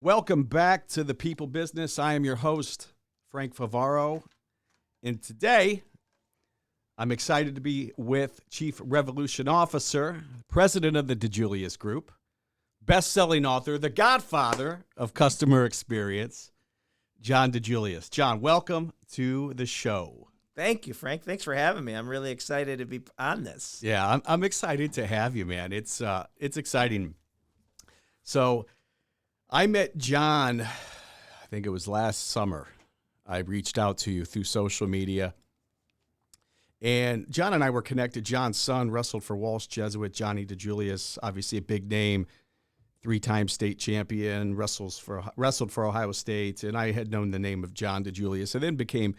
Welcome back to The People Business. I am your host, Frank Favaro. And today, I'm excited to be with Chief Revolution Officer, President of the Dijulius Group, best-selling author, the godfather of customer experience, John Dijulius. John, welcome to the show. Thank you, Frank. Thanks for having me. I'm really excited to be on this. Yeah, I'm excited to have you, man. It's exciting. So I met John, I think it was last summer. I reached out to you through social media. And John and I were connected. John's son wrestled for Walsh Jesuit, Johnny Dijulius, obviously a big name, 3-time state champion, wrestled for Ohio State. And I had known the name of John Dijulius and then became,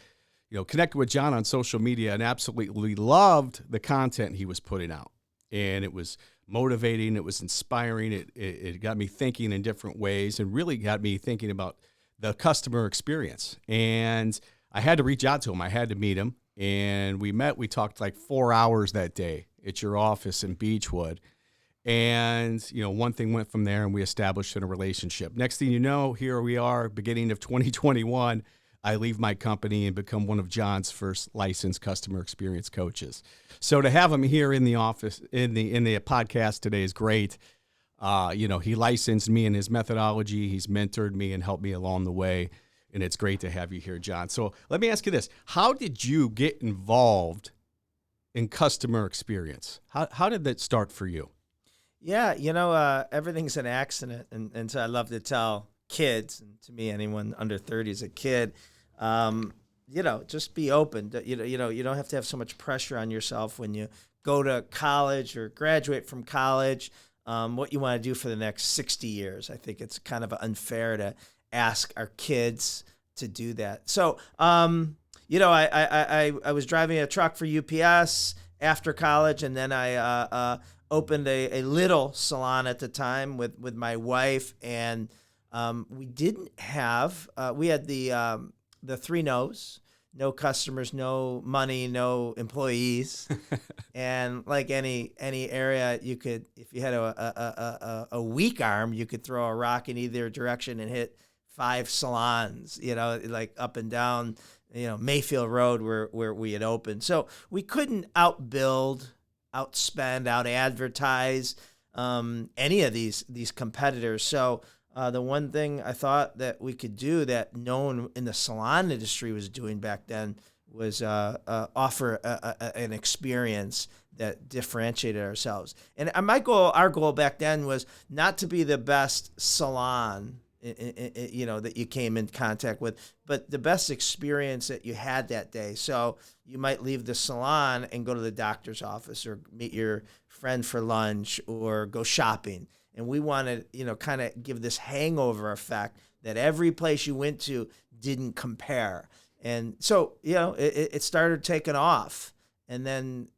connected with John on social media and absolutely loved the content he was putting out. And it was motivating, it was inspiring, it got me thinking in different ways and really got me thinking about the customer experience. And I had to reach out to him. I had to meet him. And we talked like 4 hours that day at your office in Beechwood. And, one thing went from there and we established a relationship. Next thing you know, here we are, beginning of 2021. I leave my company and become one of John's first licensed customer experience coaches. So to have him here in the office, in the podcast today is great. He licensed me in his methodology. He's mentored me and helped me along the way. And it's great to have you here, John. So let me ask you this. How did you get involved in customer experience? How did that start for you? Yeah, everything's an accident. And so I love to tell kids, and to me, anyone under 30 is a kid, just be open. You don't have to have so much pressure on yourself when you go to college or graduate from college, what you want to do for the next 60 years. I think it's kind of unfair to ask our kids to do that. So, I was driving a truck for UPS after college, and then I opened a little salon at the time with my wife, and we didn't have, we had the 3 no's: no customers, no money, no employees. And like any area, you could, if you had a weak arm, you could throw a rock in either direction and hit 5 salons, like up and down, Mayfield Road where we had opened. So we couldn't outbuild, outspend, out advertise any of these competitors. So the one thing I thought that we could do that no one in the salon industry was doing back then was offer an experience that differentiated ourselves. And our goal back then was not to be the best salon that you came in contact with, but the best experience that you had that day. So you might leave the salon and go to the doctor's office or meet your friend for lunch or go shopping. And we wanted, kind of give this hangover effect that every place you went to didn't compare. And so, it started taking off. And then,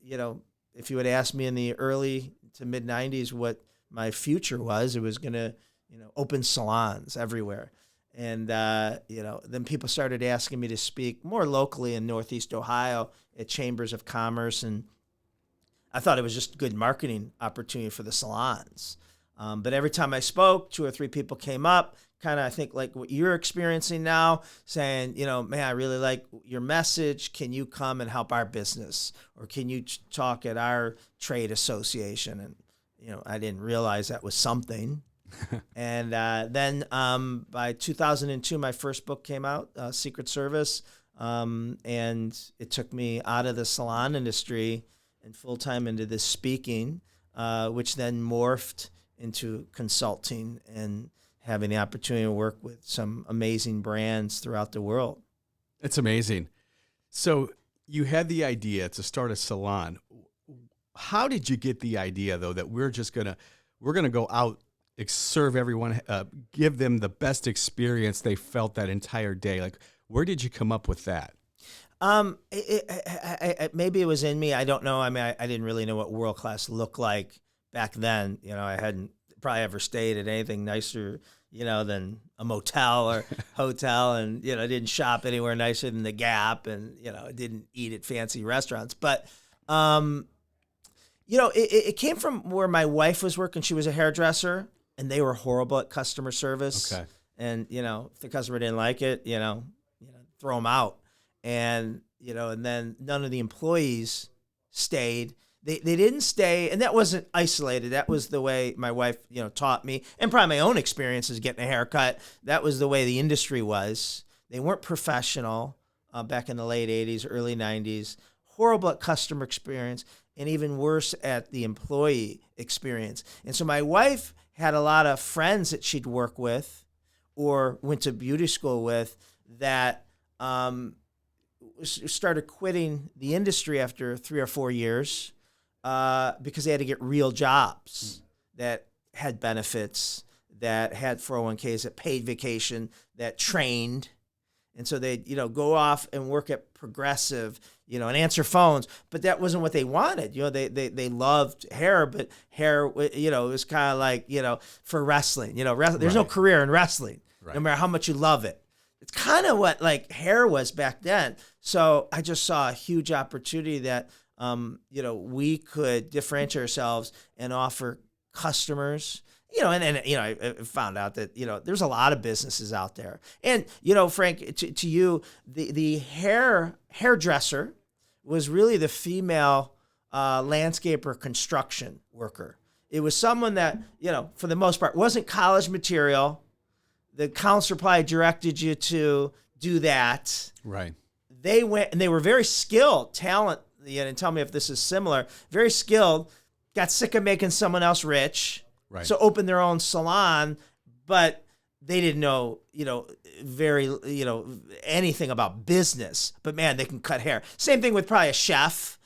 if you had asked me in the early to mid 90s what my future was, it was going to, open salons everywhere. And, then people started asking me to speak more locally in Northeast Ohio at chambers of commerce. And I thought it was just a good marketing opportunity for the salons. But every time I spoke, 2 or 3 people came up, kind of, I think, like what you're experiencing now, saying, man, I really like your message. Can you come and help our business? Or can you talk at our trade association? And, I didn't realize that was something. And then by 2002, my first book came out, Secret Service. And it took me out of the salon industry and full-time into this speaking, which then morphed into consulting and having the opportunity to work with some amazing brands throughout the world. It's amazing. So you had the idea to start a salon. How did you get the idea, though, that we're going to go out, serve everyone, give them the best experience they felt that entire day? Like, where did you come up with that? Maybe it was in me. I don't know. I mean, I didn't really know what world class looked like back then. I hadn't probably ever stayed at anything nicer, than a motel or hotel, and I didn't shop anywhere nicer than the Gap, and I didn't eat at fancy restaurants. But it came from where my wife was working. She was a hairdresser, and they were horrible at customer service. Okay. and if the customer didn't like it, throw them out, and and then none of the employees stayed. They didn't stay, and that wasn't isolated. That was the way my wife, taught me, and probably my own experiences getting a haircut. That was the way the industry was. They weren't professional back in the late 80s, early 90s. Horrible at customer experience, and even worse at the employee experience. And so my wife had a lot of friends that she'd work with or went to beauty school with that started quitting the industry after 3 or 4 years because they had to get real jobs that had benefits, that had 401ks, that paid vacation, that trained. And so they'd, go off and work at Progressive, and answer phones. But that wasn't what they wanted. They loved hair, but hair, it was kind of like, for wrestling. There's no career in wrestling, no matter how much you love it. It's kind of what like hair was back then. So I just saw a huge opportunity that, we could differentiate ourselves and offer customers. I found out that, there's a lot of businesses out there. And, Frank, to you, the hairdresser was really the female landscaper construction worker. It was someone that, for the most part, wasn't college material. The counselor probably directed you to do that. Right. They went, and they were very skilled, talent, and tell me if this is similar, very skilled, got sick of making someone else rich. Right. So opened their own salon, but they didn't know, anything about business. But man, they can cut hair. Same thing with probably a chef,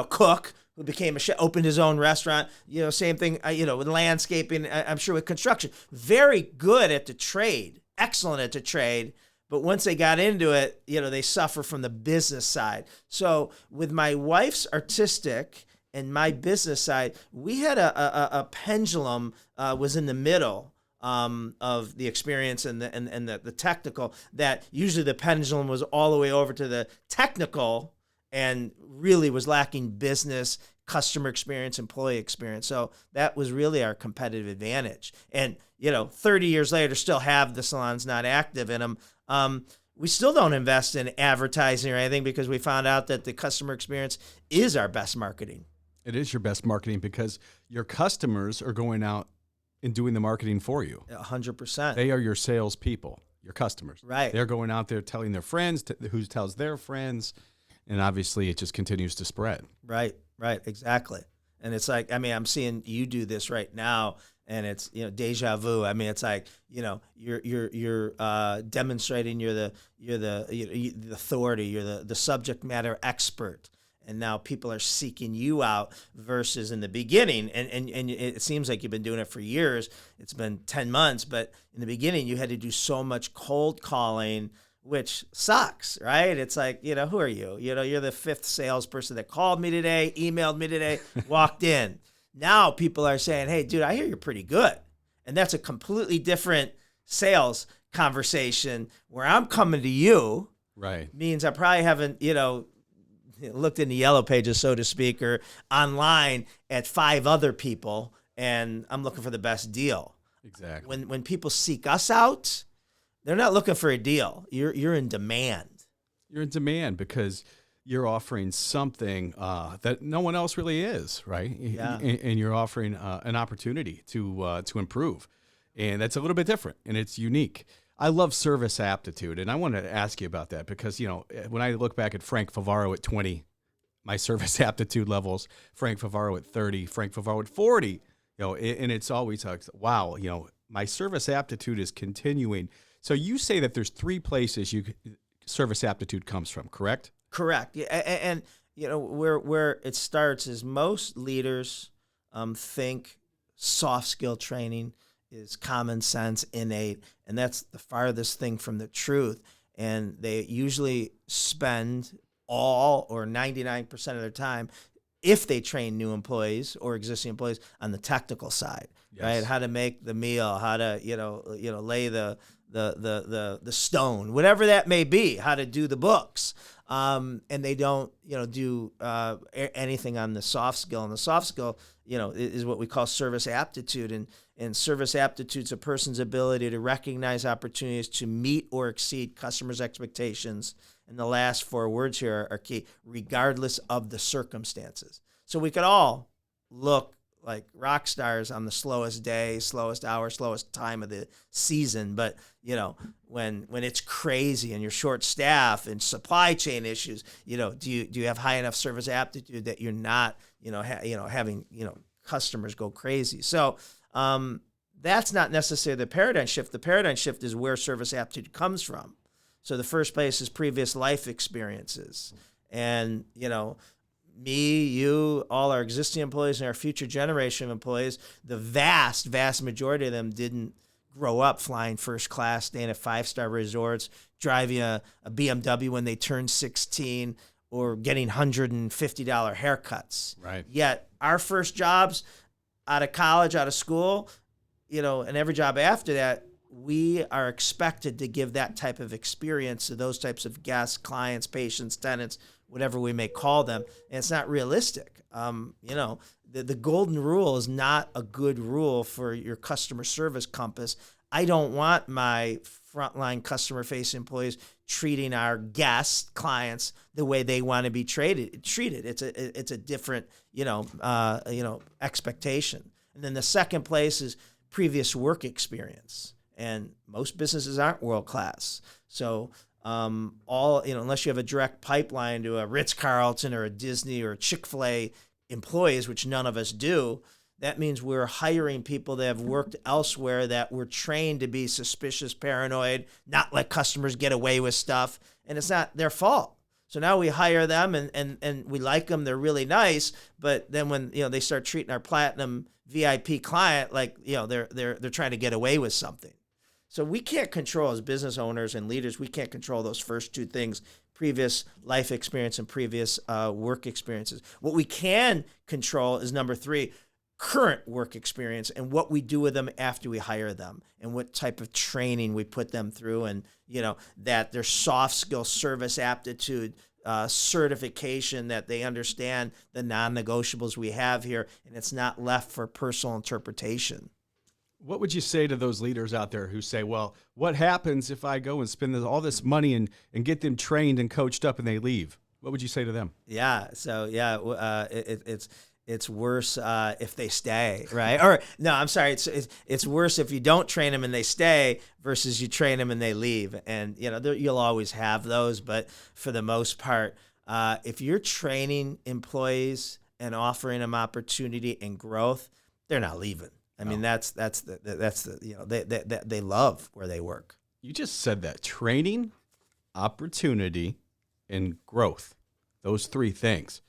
cook who became a chef, opened his own restaurant. Same thing, with landscaping. I'm sure with construction, very good at the trade, excellent at the trade. But once they got into it, they suffer from the business side. So with my wife's artistic and my business side, we had a pendulum was in the middle of the experience and the technical, that usually the pendulum was all the way over to the technical and really was lacking business, customer experience, employee experience. So that was really our competitive advantage. And, 30 years later, still have the salons not active in them. We still don't invest in advertising or anything because we found out that the customer experience is our best marketing. It is your best marketing because your customers are going out and doing the marketing for you. 100%. They are your salespeople, your customers. Right. They're going out there telling their friends, who tells their friends, and obviously it just continues to spread. Right, exactly. And it's like, I'm seeing you do this right now, and it's, deja vu. It's like, you're demonstrating you're the authority, you're the subject matter expert. And now people are seeking you out versus in the beginning. And it seems like you've been doing it for years. It's been 10 months, but in the beginning you had to do so much cold calling, which sucks, right? It's like, who are you? You're the 5th salesperson that called me today, emailed me today, walked in. Now people are saying, hey, dude, I hear you're pretty good. And that's a completely different sales conversation where I'm coming to you. Right. Means I probably haven't, looked in the yellow pages, so to speak, or online at 5 other people, and I'm looking for the best deal. Exactly. When people seek us out, they're not looking for a deal. You're in demand. You're in demand because you're offering something that no one else really is, right? Yeah. And you're offering an opportunity to improve, and that's a little bit different, and it's unique. I love service aptitude, and I wanted to ask you about that because, when I look back at Frank Favaro at 20, my service aptitude levels, Frank Favaro at 30, Frank Favaro at 40, and it's always like, wow, my service aptitude is continuing. So you say that there's 3 places service aptitude comes from, correct? Correct. Yeah, and where it starts is most leaders think soft skill training is common sense, innate, and that's the farthest thing from the truth. And they usually spend all or 99% of their time, if they train new employees or existing employees, on the technical side, yes. Right? How to make the meal, how to lay the stone, whatever that may be, how to do the books. and they don't, do anything on the soft skill. And the soft skill, is what we call service aptitude. And service aptitude is a person's ability to recognize opportunities to meet or exceed customers' expectations. And the last four words here are key: regardless of the circumstances. So we could all look like rock stars on the slowest day, slowest hour, slowest time of the season. But, when it's crazy and you're short staff and supply chain issues, do you have high enough service aptitude that you're not, having, customers go crazy? So that's not necessarily the paradigm shift. The paradigm shift is where service aptitude comes from. So the first place is previous life experiences. And, me, you, all our existing employees and our future generation of employees, the vast, vast majority of them didn't grow up flying first class, staying at five-star resorts, driving a BMW when they turned 16, or getting $150 haircuts. Right. Yet our first jobs out of college, out of school, and every job after that, we are expected to give that type of experience to those types of guests, clients, patients, tenants, whatever we may call them. And it's not realistic. The golden rule is not a good rule for your customer service compass. I don't want my frontline customer-facing employees treating our guests, clients, the way they want to be treated. It's a different, expectation. And then the second place is previous work experience. And most businesses aren't world-class. So unless you have a direct pipeline to a Ritz-Carlton or a Disney or a Chick-fil-A employees, which none of us do, that means we're hiring people that have worked elsewhere that were trained to be suspicious, paranoid, not let customers get away with stuff, and it's not their fault. So now we hire them and we like them, they're really nice, but then when they start treating our platinum VIP client like they're trying to get away with something. So we can't control, as business owners and leaders, we can't control those first two things: previous life experience and previous work experiences. What we can control is number three, current work experience, and what we do with them after we hire them, and what type of training we put them through, and that their soft skill, service aptitude, certification, that they understand the non-negotiables we have here, and it's not left for personal interpretation. What would you say to those leaders out there who say, well, what happens if I go and spend all this money and get them trained and coached up and they leave? What would you say to them? Yeah. So, it's worse if they stay, right? Or no, I'm sorry. It's worse if you don't train them and they stay versus you train them and they leave. And, you'll always have those. But for the most part, if you're training employees and offering them opportunity and growth, they're not leaving. I mean, that's they love where they work. You just said that: training, opportunity, and growth. Those three things.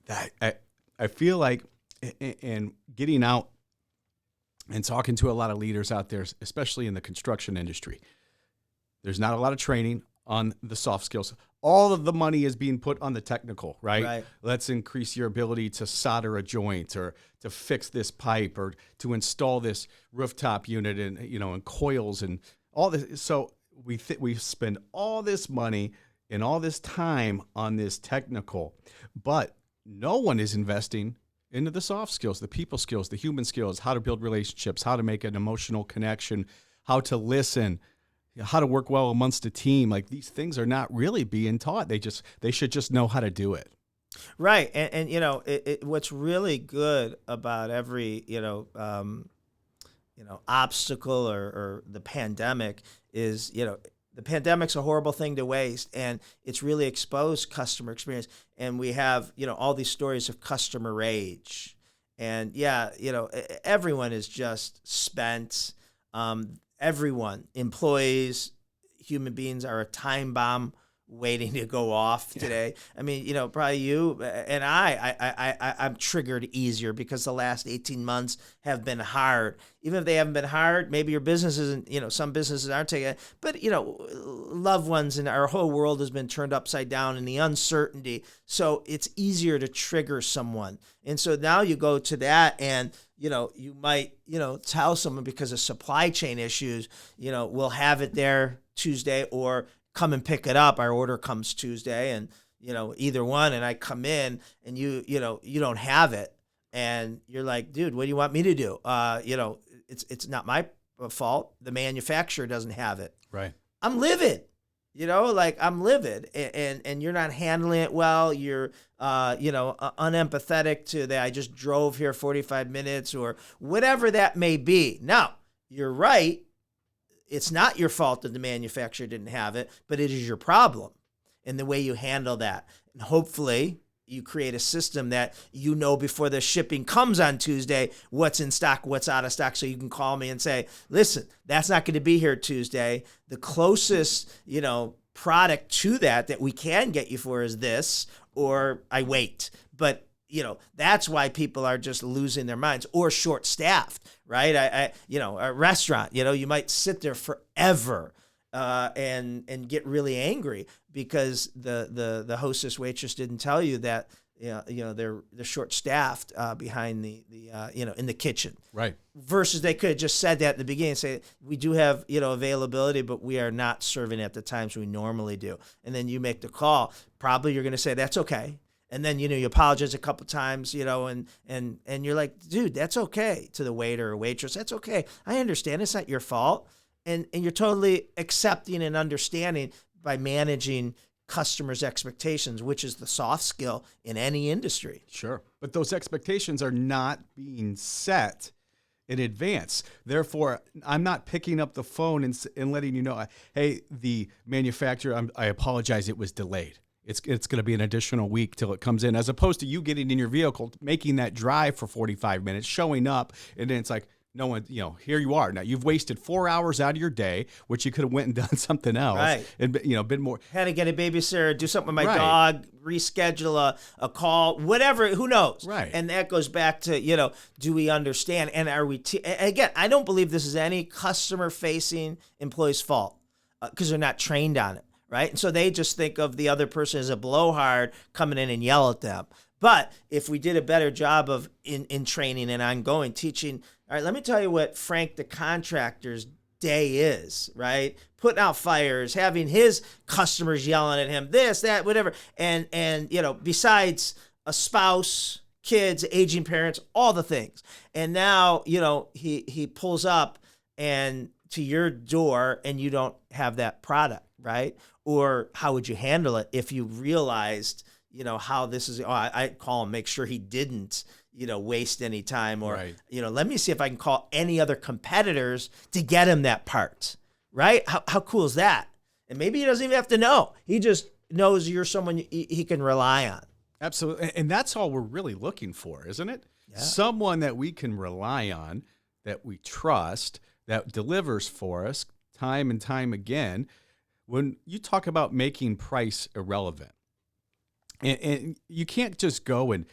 That I feel like, and getting out and talking to a lot of leaders out there, especially in the construction industry, there's not a lot of training on the soft skills. All of the money is being put on the technical, right? Let's increase your ability to solder a joint, or to fix this pipe, or to install this rooftop unit, and coils and all this. So we spend all this money and all this time on this technical, but no one is investing into the soft skills, the people skills, the human skills, how to build relationships, how to make an emotional connection, how to listen, how to work well amongst a team. Like, these things are not really being taught. They should just know how to do it. Right. And what's really good about every, obstacle or the pandemic is, the pandemic's a horrible thing to waste, and it's really exposed customer experience. And we have, all these stories of customer rage. And everyone is just spent. Everyone, employees, human beings, are a time bomb waiting to go off today. I mean, probably you and I'm triggered easier because the last 18 months have been hard. Even if they haven't been hard, maybe your business isn't, some businesses aren't taking it, but, loved ones and our whole world has been turned upside down in the uncertainty. So it's easier to trigger someone. And so now you go to that and, you might, tell someone because of supply chain issues, we'll have it there Tuesday, or come and pick it up. Our order comes Tuesday, and either one, and I come in and you don't have it, and you're like, dude, what do you want me to do? It's not my fault. The manufacturer doesn't have it. Right. I'm livid. I'm livid, and you're not handling it well. You're, unempathetic to that. I just drove here 45 minutes or whatever that may be. Now, you're right. It's not your fault that the manufacturer didn't have it, but it is your problem and the way you handle that. And hopefully you create a system that before the shipping comes on Tuesday, what's in stock, what's out of stock, so you can call me and say, listen, that's not going to be here Tuesday. The closest, product to that we can get you for is this, or I wait. But that's why people are just losing their minds or short-staffed, right? A restaurant, you might sit there forever and get really angry because the hostess waitress didn't tell you that they're short-staffed behind the in the kitchen. Right. Versus they could have just said that at the beginning and say, we do have availability, but we are not serving at the times we normally do. And then you make the call. Probably you're going to say, that's okay. And then, you apologize a couple times, and you're like, dude, that's okay, to the waiter or waitress. That's okay. I understand. It's not your fault. And you're totally accepting and understanding by managing customers' expectations, which is the soft skill in any industry. Sure. But those expectations are not being set in advance. Therefore, I'm not picking up the phone and letting you know, hey, the manufacturer, I apologize, it was delayed. It's going to be an additional week till it comes in, as opposed to you getting in your vehicle, making that drive for 45 minutes, showing up, and then it's like, no one, here you are. Now you've wasted 4 hours out of your day, which you could have went and done something else. Right. And, been more. Had to get a babysitter, do something with my Right. dog, reschedule a call, whatever, who knows? Right. And that goes back to, do we understand? And are we, again, I don't believe this is any customer-facing employee's fault because they're not trained on it. Right. And so they just think of the other person as a blowhard coming in and yell at them. But if we did a better job of in training and ongoing teaching, all right, let me tell you what Frank the contractor's day is, right? Putting out fires, having his customers yelling at him, this, that, whatever. And besides a spouse, kids, aging parents, all the things. And now, he pulls up and to your door and you don't have that product, right? Or how would you handle it if you realized, how this is? I'd call him, make sure he didn't, waste any time, or, Right. Let me see if I can call any other competitors to get him that part, right? How cool is that? And maybe he doesn't even have to know. He just knows you're someone he can rely on. Absolutely. And that's all we're really looking for, isn't it? Yeah. Someone that we can rely on, that we trust, that delivers for us time and time again. When you talk about making price irrelevant, and you can't just go and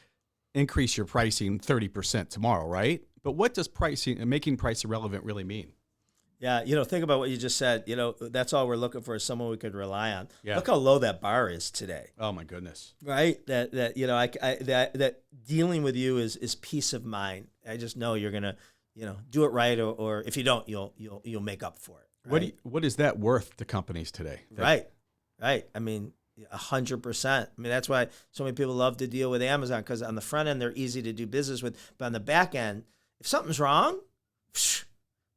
increase your pricing 30% tomorrow, right? But what does pricing and making price irrelevant really mean? Yeah, think about what you just said. That's all we're looking for is someone we could rely on. Yeah. Look how low that bar is today. Oh my goodness. Right? That dealing with you is peace of mind. I just know you're gonna, do it right, or if you don't, you'll make up for it. Right? What is that worth to companies today? Right. I mean, 100%. I mean, that's why so many people love to deal with Amazon, because on the front end they're easy to do business with, but on the back end, if something's wrong,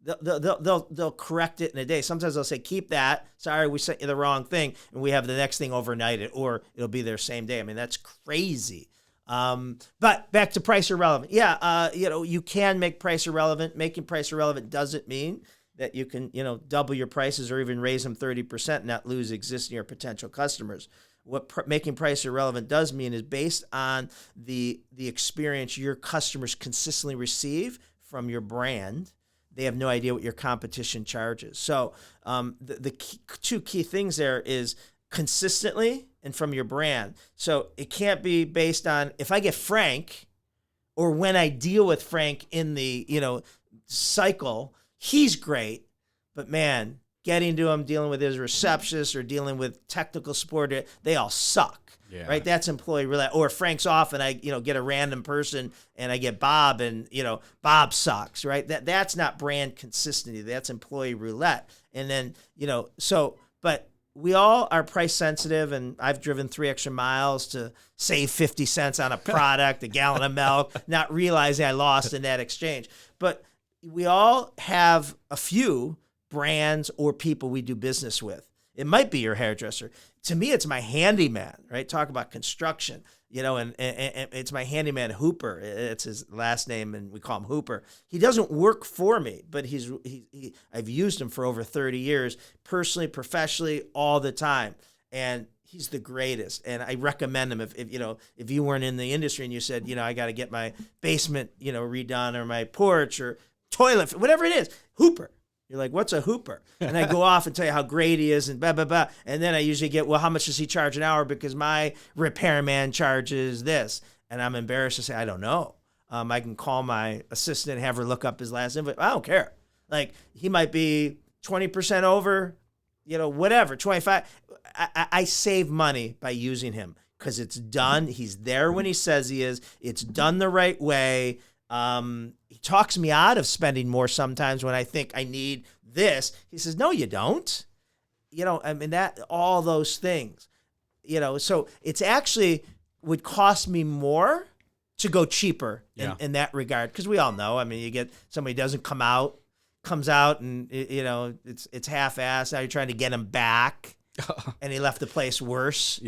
they'll correct it in a day. Sometimes they'll say, keep that. Sorry, we sent you the wrong thing, and we have the next thing overnighted, or it'll be there same day. I mean, that's crazy. But back to price irrelevant. Yeah, you can make price irrelevant. Making price irrelevant doesn't mean that you can, double your prices or even raise them 30% and not lose existing or potential customers. What making price irrelevant does mean is based on the experience your customers consistently receive from your brand. They have no idea what your competition charges. So the two key things there is consistently and from your brand. So it can't be based on if I get Frank, or when I deal with Frank in the cycle, he's great, but man, getting to him, dealing with his receptionist or dealing with technical support, they all suck. Yeah. Right? That's employee roulette. Or Frank's off and I, get a random person and I get Bob and, Bob sucks, right? That's not brand consistency. That's employee roulette. And then, but we all are price sensitive, and I've driven 3 extra miles to save 50 cents on a product, a gallon of milk, not realizing I lost in that exchange. But we all have a few brands or people we do business with. It might be your hairdresser. To me, it's my handyman, right? Talk about construction, and it's my handyman Hooper. It's his last name, and we call him Hooper. He doesn't work for me, but I've used him for over 30 years, personally, professionally, all the time. And he's the greatest. And I recommend him if you weren't in the industry and you said, I got to get my basement, redone, or my porch or toilet, whatever it is, Hooper. You're like, what's a Hooper? And I go off and tell you how great he is and blah, blah, blah. And then I usually get, well, how much does he charge an hour? Because my repairman charges this. And I'm embarrassed to say, I don't know. I can call my assistant and have her look up his last invoice. I don't care. Like, he might be 20% over, whatever, 25. I save money by using him because it's done. He's there when he says he is. It's done the right way. He talks me out of spending more sometimes when I think I need this. He says, no, you don't. That all those things, so it's actually would cost me more to go cheaper in that regard. Cause we all know, you get somebody doesn't comes out and it's half-assed. Now you're trying to get him back and he left the place worse.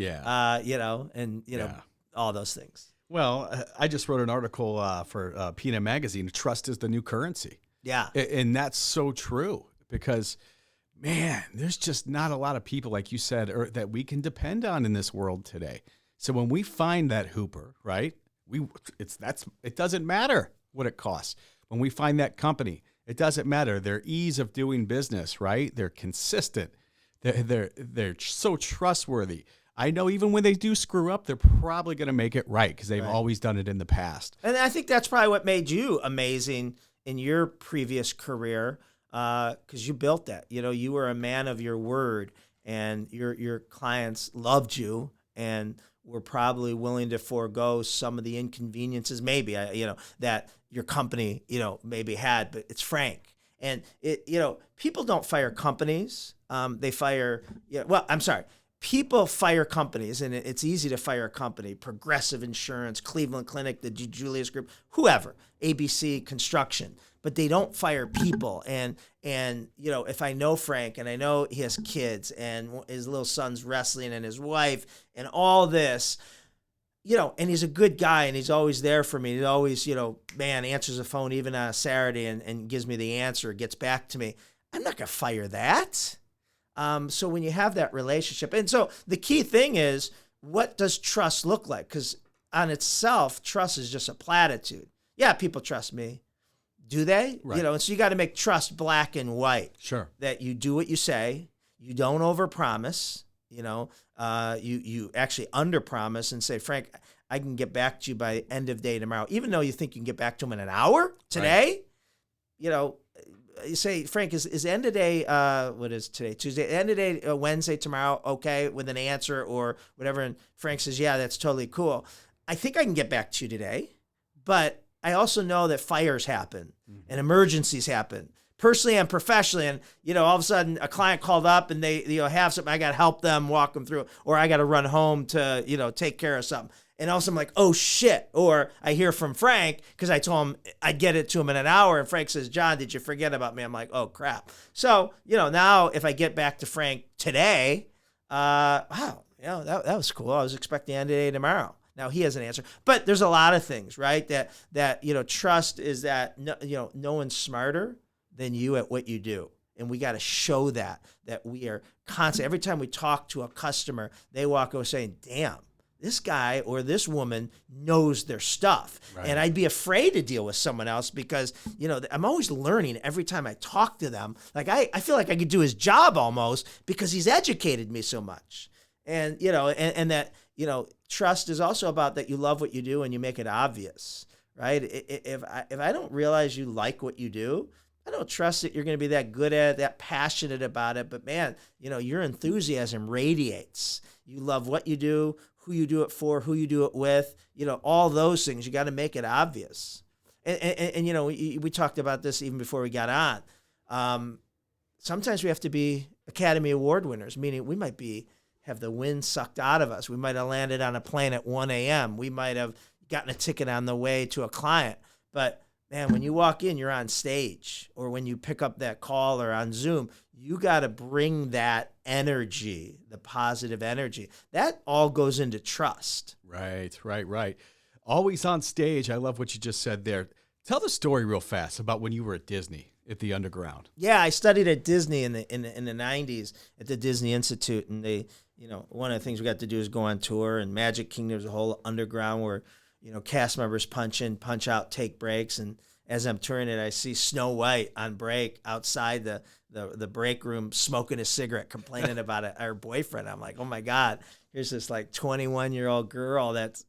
All those things. Well, I just wrote an article for Peanut Magazine. Trust is the new currency. Yeah. And that's so true because, man, there's just not a lot of people, like you said, that we can depend on in this world today. So when we find that Hooper, right, it doesn't matter what it costs. When we find that company, it doesn't matter. Their ease of doing business, right? They're consistent. They're so trustworthy. I know even when they do screw up, they're probably going to make it right because they've always done it in the past. And I think that's probably what made you amazing in your previous career because you built that. You were a man of your word, and your clients loved you and were probably willing to forego some of the inconveniences maybe, that your company, maybe had. But it's Frank. And, people don't fire companies. They fire, people fire companies, and it's easy to fire a company. Progressive Insurance, Cleveland Clinic, the Dijulius Group, whoever, ABC Construction, but they don't fire people. And if I know Frank and I know he has kids and his little son's wrestling and his wife and all this, and he's a good guy and he's always there for me. He always, answers the phone even on a Saturday and gives me the answer, gets back to me. I'm not going to fire that. So when you have that relationship, and so the key thing is, what does trust look like? Because on itself, trust is just a platitude. Yeah, people trust me. Do they? Right. And so you got to make trust black and white. Sure. That you do what you say. You don't overpromise. You actually underpromise and say, Frank, I can get back to you by end of day tomorrow. Even though you think you can get back to him in an hour today, you say, Frank, is end of day, what is today? Tuesday, end of day, Wednesday, tomorrow, okay, with an answer or whatever. And Frank says, yeah, that's totally cool. I think I can get back to you today, but I also know that fires happen and emergencies happen personally and professionally. And, all of a sudden a client called up and they, have something, I got to help them walk them through, or I got to run home to, take care of something. And also I'm like, oh shit. Or I hear from Frank because I told him I'd get it to him in an hour. And Frank says, John, did you forget about me? I'm like, oh crap. So, now if I get back to Frank today, wow, that was cool. I was expecting end of day tomorrow. Now he has an answer, but there's a lot of things, right? That trust is that, no one's smarter than you at what you do. And we got to show that we are constant. Every time we talk to a customer, they walk away saying, damn, this guy or this woman knows their stuff. Right. And I'd be afraid to deal with someone else because, I'm always learning every time I talk to them. Like I feel like I could do his job almost because he's educated me so much. And, and that, trust is also about that you love what you do and you make it obvious, right? If I don't realize you like what you do, I don't trust that you're going to be that good at it, that passionate about it. But man, your enthusiasm radiates. You love what you do, who you do it for, who you do it with, all those things. You got to make it obvious. And we talked about this even before we got on. Sometimes we have to be Academy Award winners, meaning we might have the wind sucked out of us. We might have landed on a plane at 1 a.m. We might have gotten a ticket on the way to a client. But man, when you walk in, you're on stage, or when you pick up that call or on Zoom, you got to bring that energy, the positive energy. That all goes into trust. Right. Always on stage. I love what you just said there. Tell the story real fast about when you were at Disney at the Underground. Yeah, I studied at Disney in the 90s at the Disney Institute, and they, one of the things we got to do is go on tour. And Magic Kingdom, there's a whole underground where cast members punch in, punch out, take breaks. And as I'm touring it, I see Snow White on break outside the break room smoking a cigarette, complaining about her boyfriend. I'm like, oh my God, here's this like 21-year-old girl that's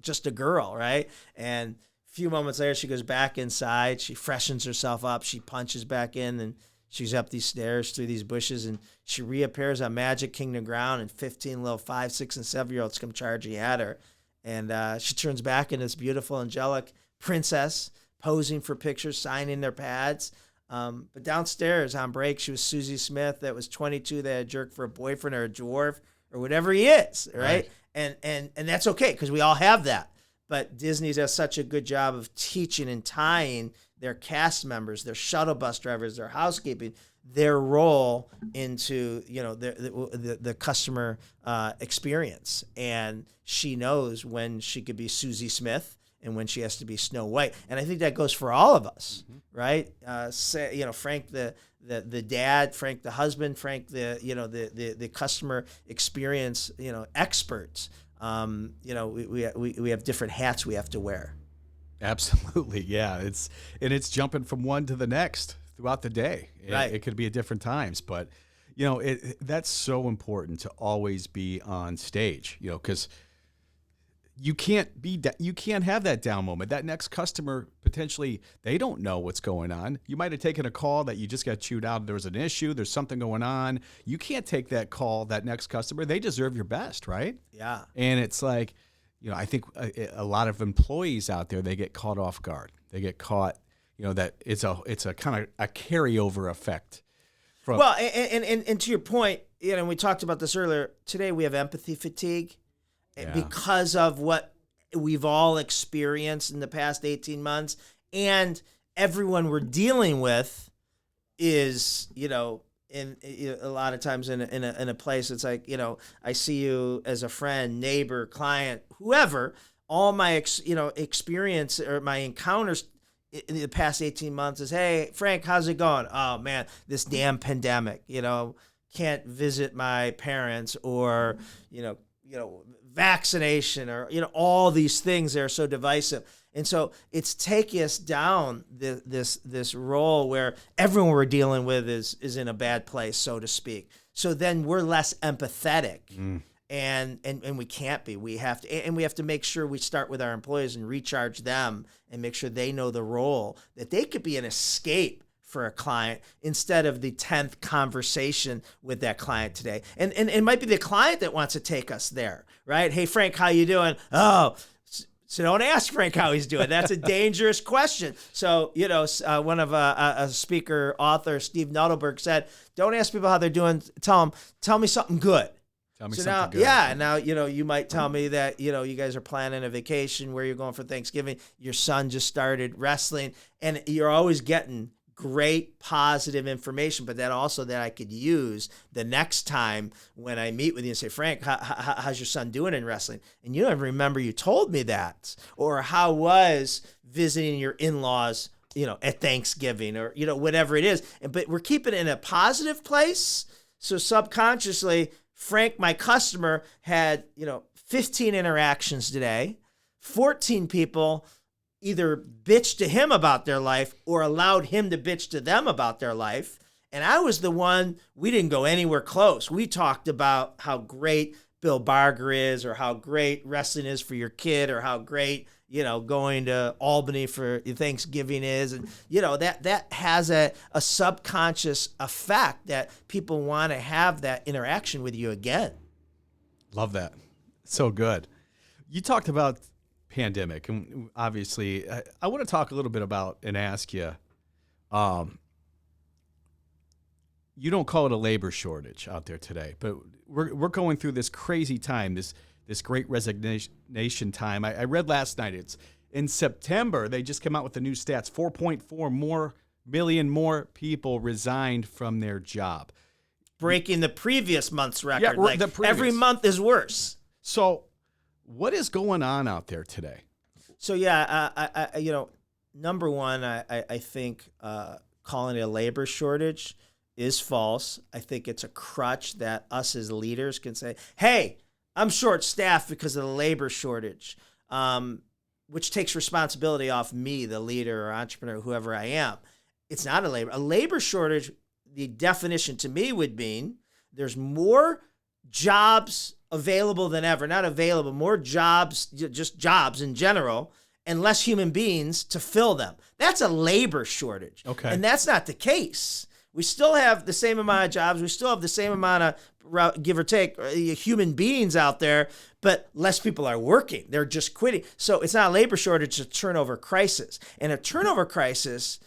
just a girl, right? And a few moments later, she goes back inside. She freshens herself up. She punches back in, and she's up these stairs through these bushes, and she reappears on Magic Kingdom ground, and 15 little 5, 6, and 7-year-olds come charging at her. And she turns back into this beautiful, angelic princess, posing for pictures, signing their pads. But downstairs on break, she was Susie Smith, that was 22, that had jerked for a boyfriend or a dwarf or whatever he is, right? And that's okay, because we all have that. But Disney does such a good job of teaching and tying their cast members, their shuttle bus drivers, their housekeeping, their role into the customer experience. And she knows when she could be Susie Smith and when she has to be Snow White. And I think that goes for all of us, right? Frank the dad, Frank the husband, Frank the customer experience experts. We have different hats we have to wear. Absolutely, yeah. It's jumping from one to the next throughout the day. Right. It could be at different times, but that's so important to always be on stage. Because you can't have that down moment. That next customer, potentially, they don't know what's going on. You might have taken a call that you just got chewed out. There was an issue. There's something going on. You can't take that call, that next customer. They deserve your best, right? Yeah. And it's like, I think a lot of employees out there, they get caught off guard. They get caught, that it's a kind of a carryover effect. Well, and to your point, and we talked about this earlier, today we have empathy fatigue. Yeah. Because of what we've all experienced in the past 18 months, and everyone we're dealing with is, in a lot of times in a place, it's like, I see you as a friend, neighbor, client, whoever. All my experience or my encounters in the past 18 months is, hey, Frank, how's it going? Oh man, this damn pandemic, can't visit my parents, or vaccination, or all these things that are so divisive. And so it's taking us down this role where everyone we're dealing with is in a bad place, so to speak. So then we're less empathetic. And we can't be. We have to make sure we start with our employees and recharge them and make sure they know the role, that they could be an escape for a client instead of the 10th conversation with that client today. And it might be the client that wants to take us there, right? Hey, Frank, how you doing? Oh, so don't ask Frank how he's doing. That's a dangerous question. So, one of a speaker, author, Steve Nudelberg, said, don't ask people how they're doing. Tell me something good. Tell me so something now, good. Yeah, now, you might tell me that, you guys are planning a vacation, where you're going for Thanksgiving. Your son just started wrestling, and you're always getting great positive information, but that also that I could use the next time when I meet with you and say, Frank, how's your son doing in wrestling? And you don't even remember you told me that. Or how was visiting your in-laws, at Thanksgiving, or, whatever it is. But we're keeping it in a positive place. So subconsciously, Frank, my customer, had, 15 interactions today, 14 people either bitched to him about their life or allowed him to bitch to them about their life. And I was the one, we didn't go anywhere close. We talked about how great Bill Barger is, or how great wrestling is for your kid, or how great, going to Albany for Thanksgiving is. And, that has a subconscious effect that people want to have that interaction with you again. Love that. So good. You talked about pandemic, and obviously I want to talk a little bit about and ask you, you don't call it a labor shortage out there today, but we're going through this crazy time, this great resignation time. I read last night, it's in September, they just came out with the new stats, 4.4 million more people resigned from their job. Breaking the previous month's record. Yeah, like every month is worse. So what is going on out there today? So I number one, I think calling it a labor shortage is false. I think it's a crutch that us as leaders can say, hey, I'm short-staffed because of the labor shortage, which takes responsibility off me, the leader or entrepreneur, whoever I am. It's not a labor shortage. The definition to me would mean there's more jobs available than ever, not available, more jobs, just jobs in general, and less human beings to fill them. That's a labor shortage. Okay. And that's not the case. We still have the same amount of jobs. We still have the same amount of, give or take, human beings out there, but less people are working. They're just quitting. So it's not a labor shortage, it's a turnover crisis. And a turnover crisis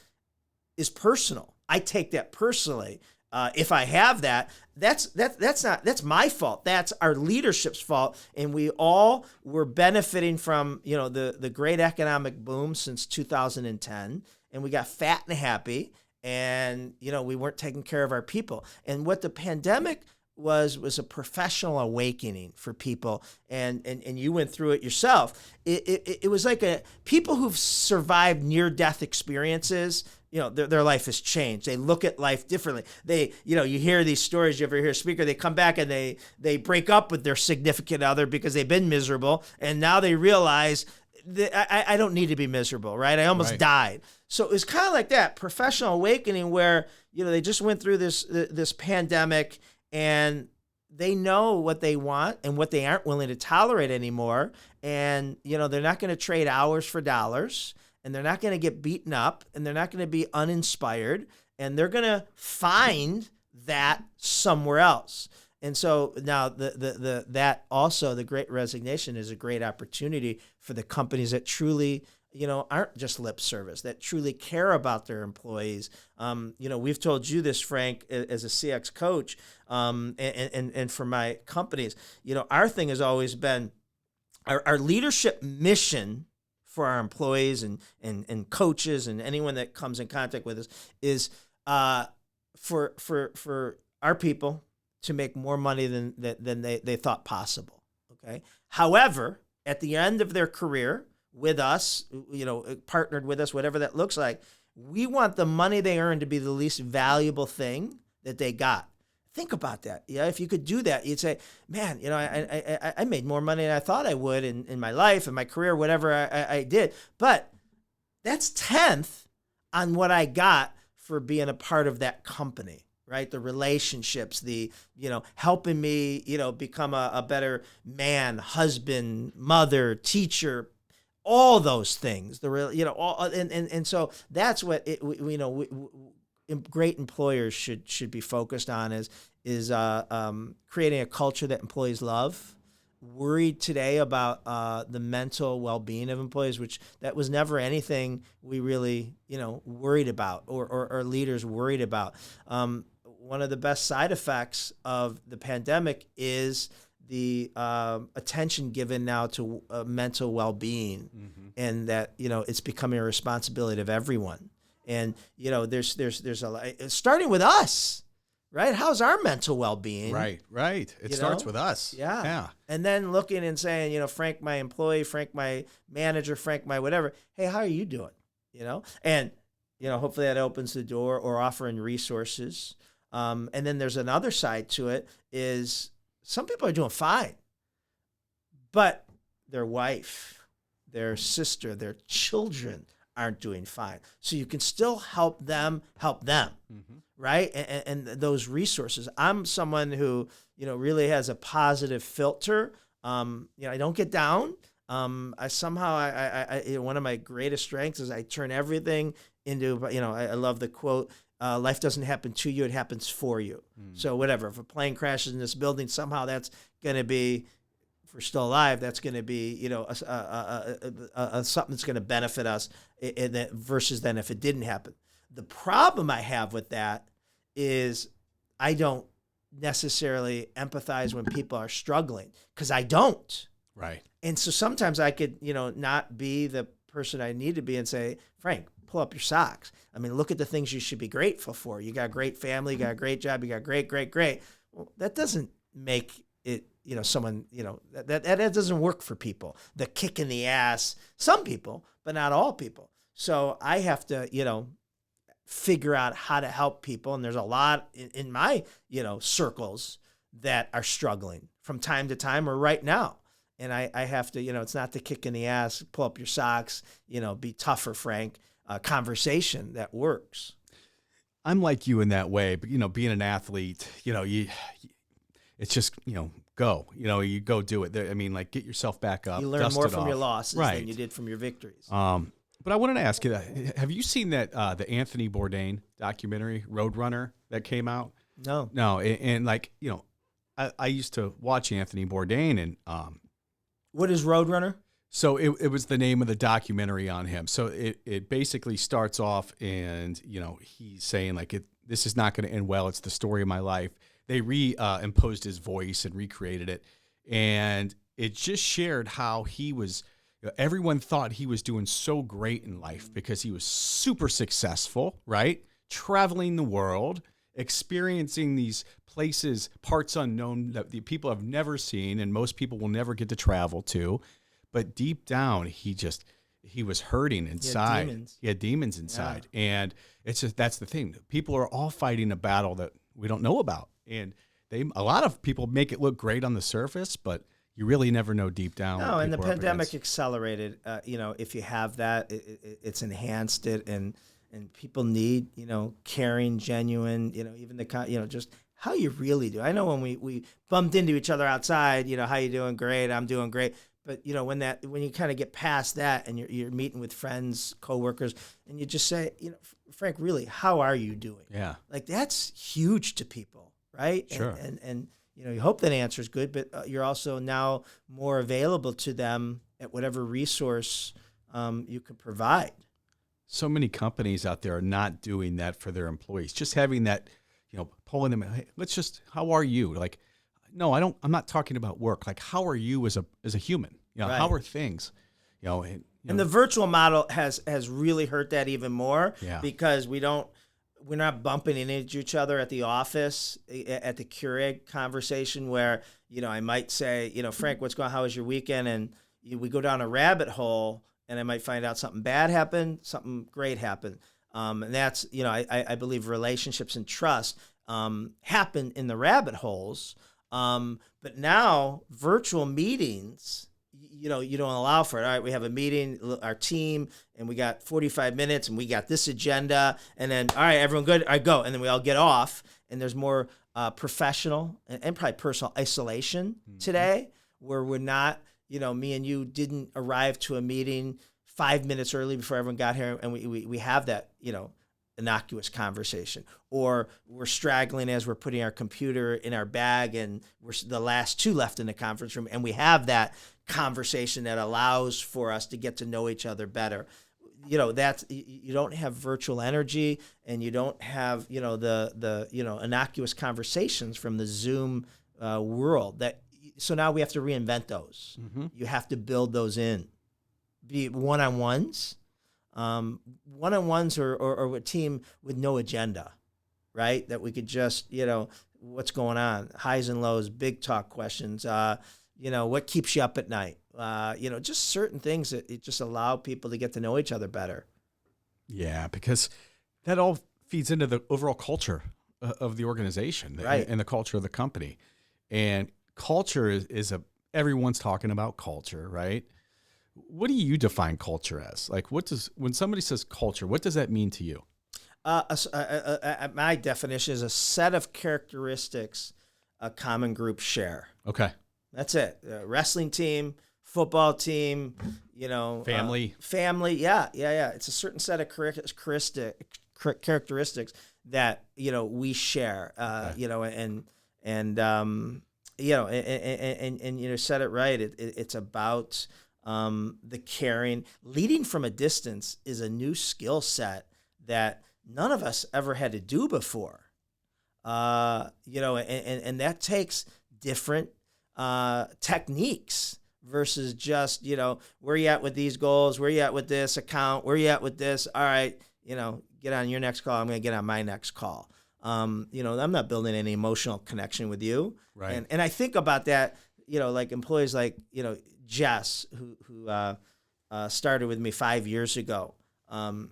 is personal. I take that personally. If I have that, that's my fault. That's our leadership's fault. And we all were benefiting from, the great economic boom since 2010, and we got fat and happy, and we weren't taking care of our people. And what the pandemic was a professional awakening for people, and you went through it yourself. It was like people who've survived near-death experiences. Their life has changed. They look at life differently. You hear these stories. You ever hear a speaker? They come back and they break up with their significant other because they've been miserable, and now they realize that I don't need to be miserable, right? I almost died. So it's kind of like that professional awakening where they just went through this pandemic, and they know what they want and what they aren't willing to tolerate anymore, and they're not going to trade hours for dollars. And they're not going to get beaten up, and they're not going to be uninspired, and they're going to find that somewhere else. And so now that also the Great Resignation is a great opportunity for the companies that truly, aren't just lip service, that truly care about their employees. We've told you this, Frank, as a CX coach, and for my companies, our thing has always been our leadership mission for our employees and coaches and anyone that comes in contact with us is for our people to make more money than they thought possible. Okay. However, at the end of their career with us, partnered with us, whatever that looks like, we want the money they earn to be the least valuable thing that they got. Think about that. If you could do that, you'd say, man, I made more money than I thought I would in my life and my career, whatever I did. But that's 10th on what I got for being a part of that company, right? The relationships, the, helping me, become a better man, husband, mother, teacher, all those things, and so that's what great employers should be focused on is creating a culture that employees love. Worried today about the mental well-being of employees, which that was never anything we really worried about or leaders worried about. One of the best side effects of the pandemic is the attention given now to mental well-being, and that it's becoming a responsibility of everyone. And there's a lot, starting with us, right? How's our mental well-being? Right. It starts with us. Yeah. And then looking and saying, Frank, my employee, Frank, my manager, Frank, my whatever. Hey, how are you doing? And hopefully that opens the door, or offering resources. And then there's another side to it is some people are doing fine, but their wife, their sister, their children aren't doing fine. So you can still help them, right? And those resources. I'm someone who, really has a positive filter. I don't get down. I one of my greatest strengths is I turn everything into, I love the quote, life doesn't happen to you, it happens for you. So whatever, if a plane crashes in this building, somehow that's going to be, if we're still alive, that's going to be, something that's going to benefit us versus then if it didn't happen. The problem I have with that is I don't necessarily empathize when people are struggling because I don't. Right. And so sometimes I could, not be the person I need to be and say, Frank, pull up your socks. I mean, look at the things you should be grateful for. You got a great family, you got a great job, you got great. Well, that doesn't make it, someone, that doesn't work for people. The kick in the ass, some people, but not all people. So I have to, figure out how to help people. And there's a lot in my, circles that are struggling from time to time or right now. And I have to, it's not the kick in the ass, pull up your socks, be tougher, Frank, conversation that works. I'm like you in that way, but being an athlete, it's just, go, you go do it. I mean, like get yourself back up. You learn more from your losses right. than you did from your victories. But I wanted to ask you that. Have you seen that the Anthony Bourdain documentary, Roadrunner, that came out? No. And like, I used to watch Anthony Bourdain and what is Roadrunner? So it was the name of the documentary on him. So it basically starts off and, he's saying like, this is not going to end well. It's the story of my life. They imposed his voice and recreated it. And it just shared how he was, everyone thought he was doing so great in life because he was super successful, right? Traveling the world, experiencing these places, parts unknown that the people have never seen and most people will never get to travel to. But deep down, he was hurting inside. He had demons inside. Yeah. And it's just, that's the thing. People are all fighting a battle that we don't know about. And a lot of people make it look great on the surface, but you really never know deep down. No, and the pandemic accelerated, if you have that, it's enhanced it. And people need, caring, genuine, even the, just how you really do. I know when we bumped into each other outside, how you doing? Great. I'm doing great. But when you kind of get past that and you're meeting with friends, coworkers, and you just say, Frank, really, how are you doing? Yeah, like that's huge to people, right? Sure. And you hope that answer is good, but you're also now more available to them at whatever resource you can provide. So many companies out there are not doing that for their employees. Just having that, pulling them. Hey, how are you? Like. No, I'm not talking about work. Like, how are you as a human? Right. How are things? And the virtual model has really hurt that even more. Yeah. Because we're not bumping into each other at the office at the Keurig conversation where I might say Frank, what's going on? How was your weekend? And we go down a rabbit hole, and I might find out something bad happened, something great happened. And that's I believe relationships and trust happen in the rabbit holes. But now virtual meetings, you don't allow for it. All right, we have a meeting, our team, and we got 45 minutes and we got this agenda. And then, all right, everyone good? All right, go. And then we all get off. And there's more professional and probably personal isolation today where we're not, me and you didn't arrive to a meeting 5 minutes early before everyone got here. And we have that, innocuous conversation, or we're straggling as we're putting our computer in our bag and we're the last two left in the conference room, and we have that conversation that allows for us to get to know each other better. That's, you don't have virtual energy, and you don't have the innocuous conversations from the Zoom world. So now we have to reinvent those. Mm-hmm. You have to build those in, be it one-on-ones. One-on-ones or a team with no agenda, right? That we could just, what's going on, highs and lows, big talk questions, what keeps you up at night, just certain things that it just allow people to get to know each other better. Yeah, because that all feeds into the overall culture of the organization, right, and the culture of the company. And culture is everyone's talking about culture, right? What do you define culture as? Like, when somebody says culture, what does that mean to you? My definition is a set of characteristics a common group share. Okay. That's it. Wrestling team, football team, family. Family. Yeah. It's a certain set of characteristics that, we share, okay. And said it right. It's about, the caring. Leading from a distance is a new skill set that none of us ever had to do before. And that takes different techniques versus just, where you at with these goals? Where you at with this account? Where you at with this? All right, get on your next call. I'm going to get on my next call. I'm not building any emotional connection with you. Right. And I think about that, like employees like, Jess, who started with me 5 years ago. And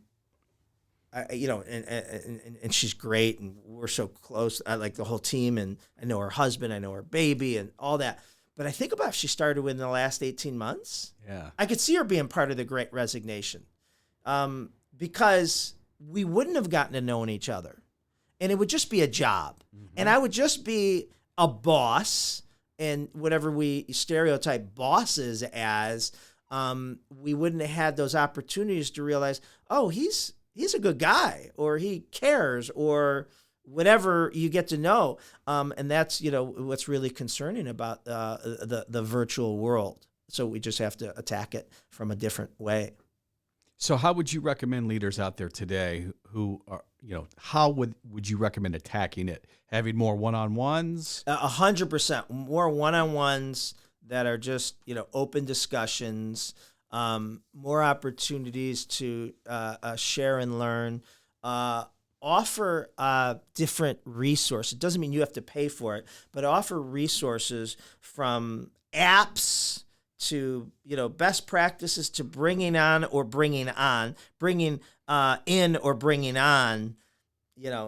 she's great, and we're so close. I like the whole team, and I know her husband, I know her baby, and all that. But I think about if she started within the last 18 months, I could see her being part of the Great Resignation, because we wouldn't have gotten to know each other, and it would just be a job, and I would just be a boss, and whatever we stereotype bosses as, we wouldn't have had those opportunities to realize, oh, he's a good guy, or he cares, or whatever you get to know. And that's, what's really concerning about the virtual world. So we just have to attack it from a different way. So how would you recommend leaders out there today who are, how would you recommend attacking it? Having more one-on-ones? 100% more one-on-ones that are just, open discussions, more opportunities to share and learn, offer different resources. It doesn't mean you have to pay for it, but offer resources from apps to, best practices to bringing in or bringing on,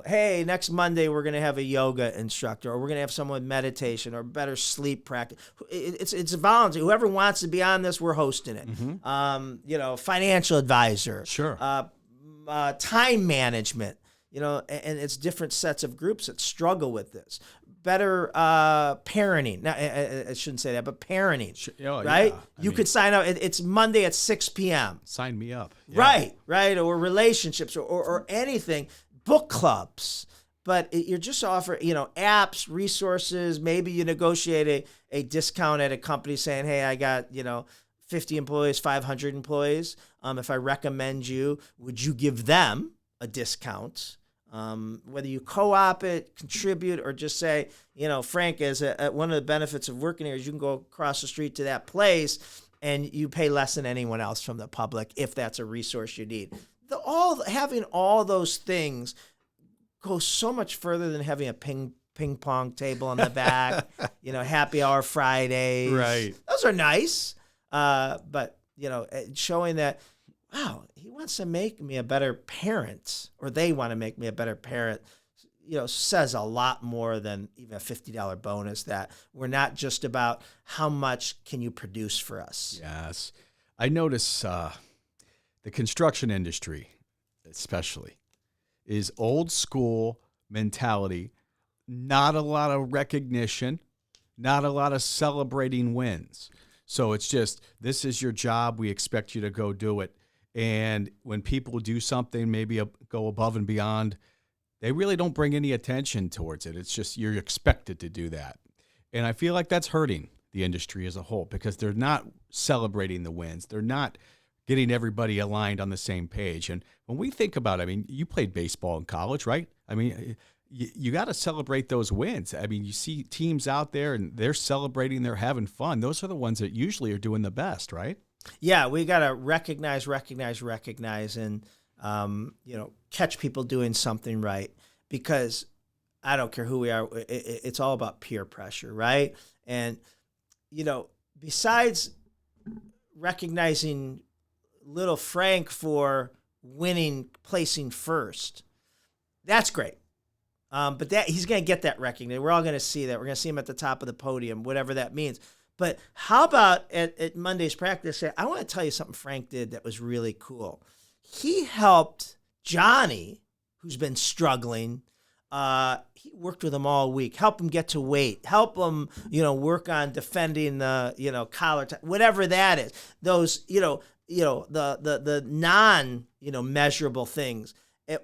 hey, next Monday we're going to have a yoga instructor, or we're going to have someone with meditation or better sleep practice. It's a volunteer. Whoever wants to be on this, we're hosting it. Financial advisor. Sure. Time management. And it's different sets of groups that struggle with this. Better parenting. Now, I shouldn't say that, but parenting, right? You could sign up. It's Monday at 6 p.m. Sign me up. Yeah. Right. Or relationships or anything. Book clubs. But you're just offering, apps, resources. Maybe you negotiate a discount at a company saying, hey, I got, 50 employees, 500 employees. If I recommend you, would you give them a discount? Whether you co-op it, contribute, or just say, Frank, as one of the benefits of working here is you can go across the street to that place and you pay less than anyone else from the public if that's a resource you need. Having all those things goes so much further than having a ping pong table in the back, happy hour Fridays. Right. Those are nice. But, showing that, wow, he wants to make me a better parent, or they want to make me a better parent, says a lot more than even a $50 bonus, that we're not just about how much can you produce for us. Yes. I notice the construction industry, especially, is old school mentality, not a lot of recognition, not a lot of celebrating wins. So it's just, this is your job. We expect you to go do it. And when people do something, maybe go above and beyond, they really don't bring any attention towards it. It's just you're expected to do that. And I feel like that's hurting the industry as a whole, because they're not celebrating the wins. They're not getting everybody aligned on the same page. And when we think about it, you played baseball in college, right? You got to celebrate those wins. You see teams out there and they're celebrating, they're having fun. Those are the ones that usually are doing the best, right? Yeah, we got to recognize, and, catch people doing something right, because I don't care who we are. It's all about peer pressure, right? And, besides recognizing little Frank for placing first, that's great. But he's going to get that recognition. We're all going to see that. We're going to see him at the top of the podium, whatever that means. But how about at Monday's practice, I want to tell you something Frank did that was really cool. He helped Johnny, who's been struggling. He worked with him all week, help him get to weight, help him, work on defending the, collar, whatever that is. Those, the non, measurable things.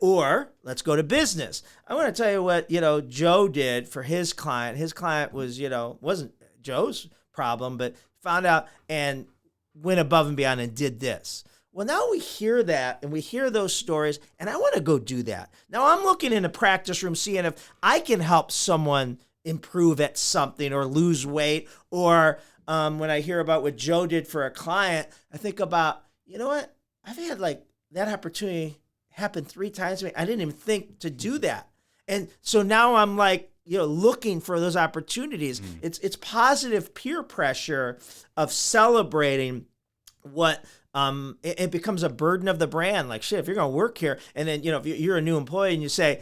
Or let's go to business. I want to tell you what, Joe did for his client. His client was, wasn't Joe's problem, but found out and went above and beyond and did this. Well, now we hear that and we hear those stories, and I want to go do that. Now I'm looking in a practice room, seeing if I can help someone improve at something or lose weight. Or when I hear about what Joe did for a client, I think about, you know what? I've had like that opportunity happen 3 times to me. I didn't even think to do that. And so now I'm like, looking for those opportunities. It's positive peer pressure of celebrating what it becomes a burden of the brand. Like, shit, if you're going to work here, and then, if you're a new employee and you say,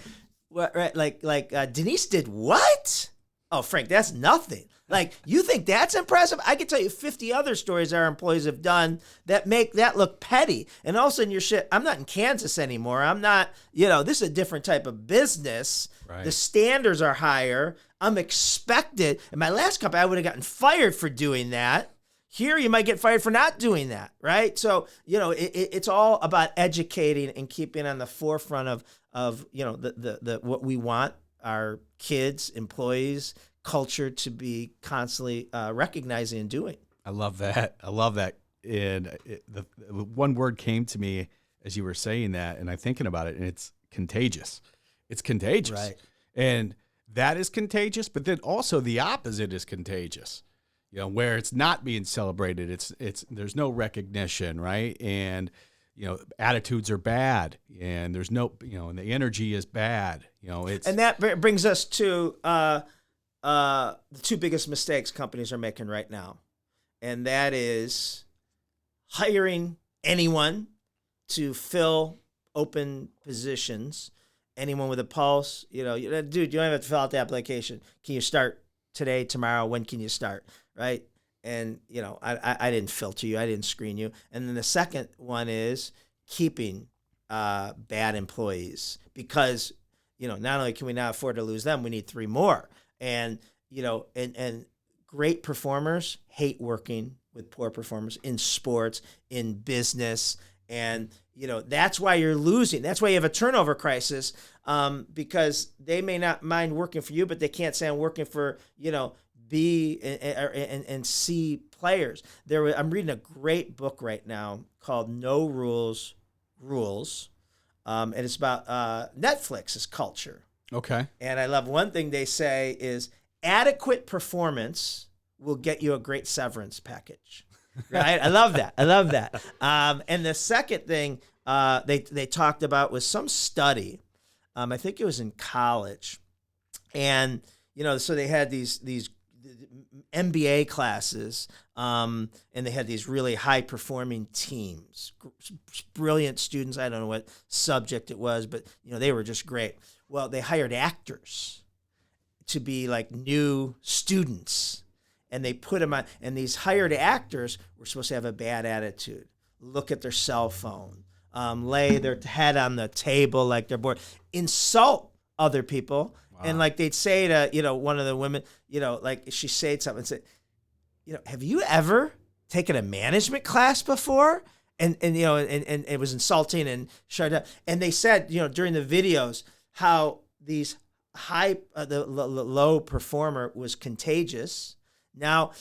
what, right, like Denise did what? Oh, Frank, that's nothing. Like, you think that's impressive? I can tell you 50 other stories our employees have done that make that look petty. And all of a sudden you're shit, I'm not in Kansas anymore. I'm not, this is a different type of business. Right. The standards are higher. I'm expected. In my last company, I would have gotten fired for doing that. Here, you might get fired for not doing that, right? So, it's all about educating and keeping on the forefront of the what we want our kids, employees, culture to be constantly recognizing and doing. I love that. And the one word came to me as you were saying that, and I'm thinking about it, and it's contagious. It's contagious. Right. And that is contagious, but then also the opposite is contagious. Where it's not being celebrated, it's there's no recognition, right? And attitudes are bad, and there's no, and the energy is bad. And that brings us to the 2 biggest mistakes companies are making right now, and that is hiring anyone to fill open positions. Anyone with a pulse, dude, you don't even have to fill out the application. Can you start today, tomorrow? When can you start? Right. And, I didn't filter you. I didn't screen you. And then the second one is keeping bad employees, because, not only can we not afford to lose them, we need 3 more. And, and great performers hate working with poor performers in sports, in business. And, that's why you're losing. That's why you have a turnover crisis, because they may not mind working for you, but they can't say I'm working for, B and C players. I'm reading a great book right now called No Rules, Rules. And it's about Netflix's culture. Okay. And I love one thing they say is adequate performance will get you a great severance package. Right? I love that. And the second thing they talked about was some study. I think it was in college. And, so they had these MBA classes, and they had these really high-performing teams, brilliant students. I don't know what subject it was, but, they were just great. Well, they hired actors to be like new students, and they put them on, and these hired actors were supposed to have a bad attitude, look at their cell phone, lay their head on the table like they're bored, insult other people. Wow. And like they'd say to, one of the women, like she said something and said, have you ever taken a management class before? And it was insulting and shut up. And they said, during the videos, how these the low performer was contagious. Now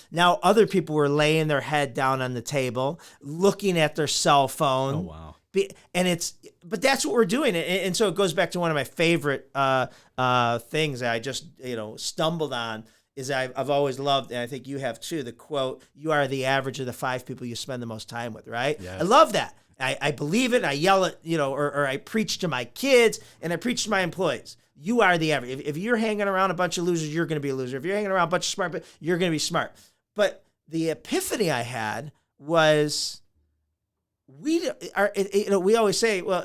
other people were laying their head down on the table, looking at their cell phone. Oh, wow. But that's what we're doing. And so it goes back to one of my favorite things that I just, stumbled on, is I've always loved, and I think you have too, the quote, "You are the average of the 5 people you spend the most time with," right? Yes. I love that. I believe it. I yell it, or I preach to my kids and I preach to my employees. You are the average. If you're hanging around a bunch of losers, you're going to be a loser. If you're hanging around a bunch of smart people, you're going to be smart. But the epiphany I had was, we always say, well,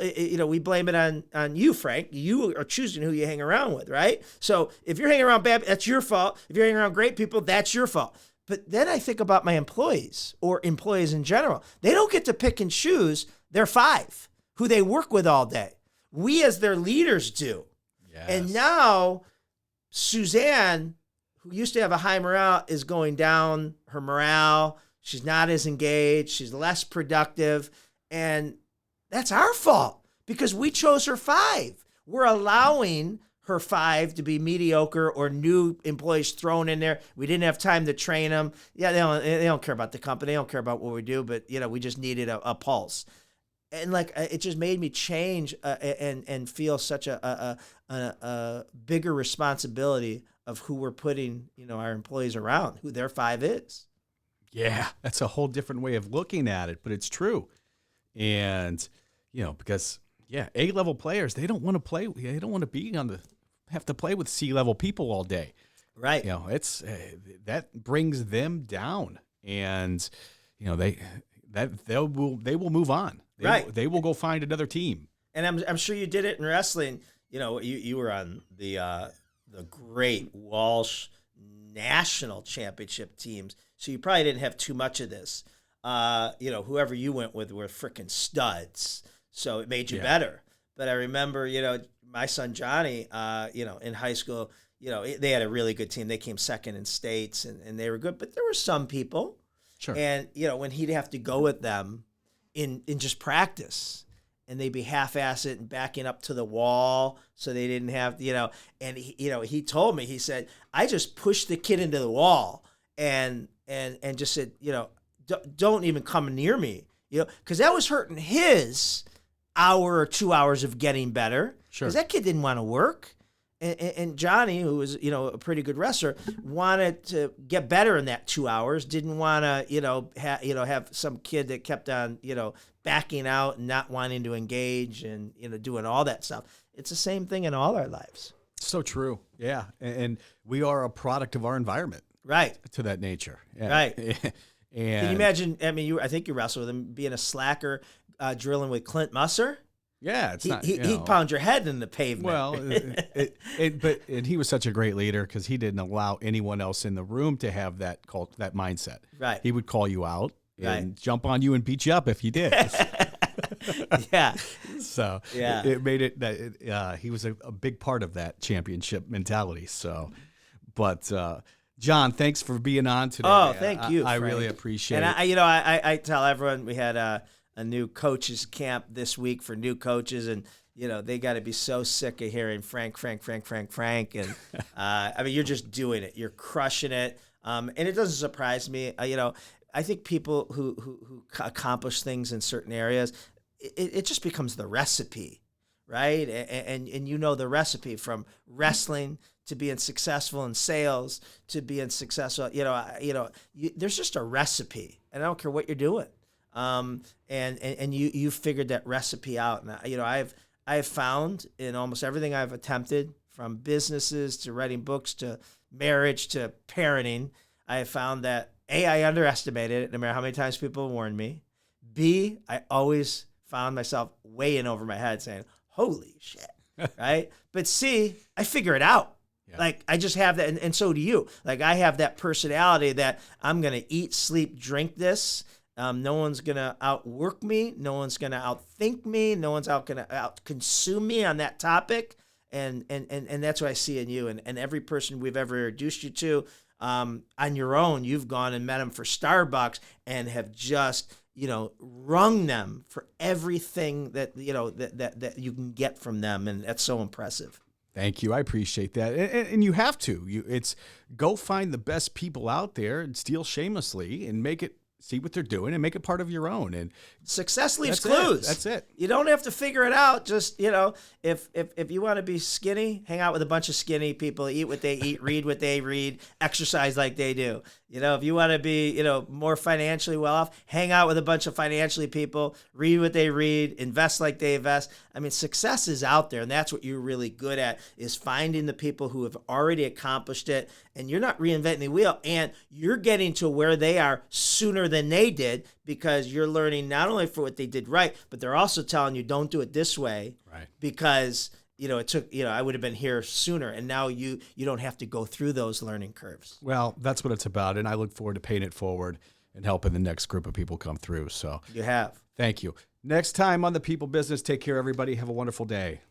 we blame it on you, Frank. You are choosing who you hang around with, right? So if you're hanging around bad, that's your fault. If you're hanging around great people, that's your fault. But then I think about my employees, or employees in general. They don't get to pick and choose their 5 who they work with all day. We as their leaders do. Yes. And now Suzanne, who used to have a high morale, is going down her morale. She's not as engaged. She's less productive. And that's our fault, because we chose her 5. We're allowing her 5 to be mediocre, or new employees thrown in there. We didn't have time to train them. Yeah, they don't care about the company. They don't care about what we do, but we just needed a pulse. And like it just made me change and feel such a bigger responsibility of who we're putting, our employees around, who their 5 is. Yeah, that's a whole different way of looking at it, but it's true. And because A-level players, they don't want to play. They don't want to be have to play with C-level people all day. Right. It's that brings them down, and they will move on. They will go find another team. And I'm sure you did it in wrestling. You were on the great Walsh national championship teams, so you probably didn't have too much of this. Whoever you went with were freaking studs, so it made you better. But I remember, my son Johnny, in high school, they had a really good team. They came second in states, and they were good. But there were some people, sure. And when he'd have to go with them in just practice, and they'd be half-assed and backing up to the wall, so they didn't have, And he told me, he said, I just pushed the kid into the wall and just said, don't even come near me, because that was hurting his hour or 2 hours of getting better. Sure. Because that kid didn't want to work. And Johnny, who was, a pretty good wrestler, wanted to get better in that 2 hours, didn't want to, have some kid that kept on, backing out and not wanting to engage and, doing all that stuff. It's the same thing in all our lives. So true. Yeah. And we are a product of our environment. Right. To that nature. Yeah. Right. And can you imagine, I think you wrestled with him, being a slacker, drilling with Clint Musser? Yeah, he'd pound your head in the pavement. Well, but he was such a great leader because he didn't allow anyone else in the room to have that mindset. Right. He would call you out and jump on you and beat you up if you did. Yeah. So it made it that he was a big part of that championship mentality. So, but John, thanks for being on today. Oh, thank you. I really appreciate it. And I tell everyone we had a new coaches camp this week for new coaches, and they got to be so sick of hearing Frank, and you're just doing it, you're crushing it, and it doesn't surprise me. I think people who accomplish things in certain areas, it just becomes the recipe, right? And the recipe from wrestling to being successful in sales to being successful. There's just a recipe, and I don't care what you're doing. And you figured that recipe out. And I've found in almost everything I've attempted, from businesses to writing books to marriage to parenting, I have found that A, I underestimated it, no matter how many times people warned me. B, I always found myself way in over my head saying, holy shit, right? But C, I figure it out. Yeah. Like, I just have that, and so do you. Like, I have that personality that I'm going to eat, sleep, drink this. No one's going to outwork me. No one's going to outthink me. No one's going to out-consume me on that topic. And that's what I see in you. And every person we've ever introduced you to, on your own, you've gone and met them for Starbucks and have just, wrung them for everything that, that you can get from them. And that's so impressive. Thank you. I appreciate that. And you have to. It's go find the best people out there and steal shamelessly and see what they're doing and make it part of your own. And success leaves clues. That's it. You don't have to figure it out. Just, if you want to be skinny, hang out with a bunch of skinny people, eat what they eat, read what they read, exercise like they do. If you want to be, more financially well off, hang out with a bunch of financially people, read what they read, invest like they invest. Success is out there, and that's what you're really good at, is finding the people who have already accomplished it, and you're not reinventing the wheel, and you're getting to where they are sooner than they did, because you're learning not only for what they did right, but they're also telling you, don't do it this way, right? Because it took, I would have been here sooner, and now you don't have to go through those learning curves. Well, that's what it's about, and I look forward to paying it forward and helping the next group of people come through. So you have. Thank you. Next time on The People Business, take care, everybody. Have a wonderful day.